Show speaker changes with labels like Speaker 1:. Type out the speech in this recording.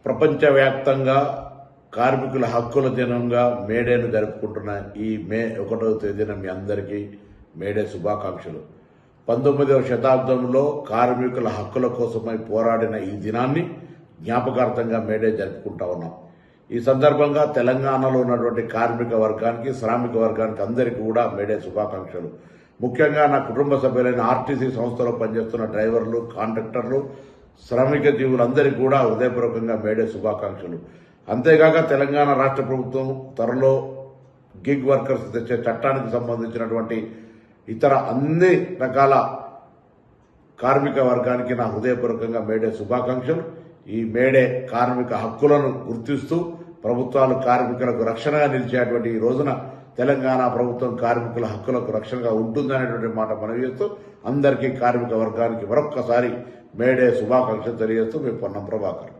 Speaker 1: ప్రపంచవ్యాప్తంగా కార్మికుల హక్కుల దినంగా మేడేను జరుపుకుంటున్న ఈ మే 1వ తేదీన మీ అందరికీ మేడే శుభాకాంక్షలు. 19వ శతాబ్దంలో కార్మికుల హక్కుల కోసమై పోరాడిన ఈ దినాన్ని జ్ఞాపకార్థంగా మేడే జరుపుకుంటా ఉన్నాం. ఈ సందర్భంగా తెలంగాణలో ఉన్నటువంటి కార్మిక వర్గానికి, శ్రామిక వర్గానికి అందరికీ కూడా మేడే శుభాకాంక్షలు. ముఖ్యంగా నా కుటుంబ సభ్యులైన ఆర్టీసీ సంస్థలో పనిచేస్తున్న డ్రైవర్లు, కాంట్రాక్టర్లు, శ్రామిక జీవులందరికీ కూడా హృదయపూర్వకంగా మేడే శుభాకాంక్షలు. అంతేగాక తెలంగాణ రాష్ట్ర ప్రభుత్వం త్వరలో గిగ్ వర్కర్స్ తెచ్చే చట్టానికి సంబంధించినటువంటి ఇతర అన్ని రకాల కార్మిక వర్గానికి నా హృదయపూర్వకంగా మేడే శుభాకాంక్షలు. ఈ మేడే కార్మిక హక్కులను గుర్తిస్తూ ప్రభుత్వాలు కార్మికులకు రక్షణగా నిలిచేటువంటి ఈ రోజున తెలంగాణ ప్రభుత్వం కార్మికుల హక్కులకు రక్షణగా ఉంటుందనేటువంటి మాట మనవి చేస్తూ అందరికీ కార్మిక వర్గానికి మరొక్కసారి మేడే శుభాకాంక్షలు తెలియజేస్తూ మీ పొన్నం ప్రభాకర్.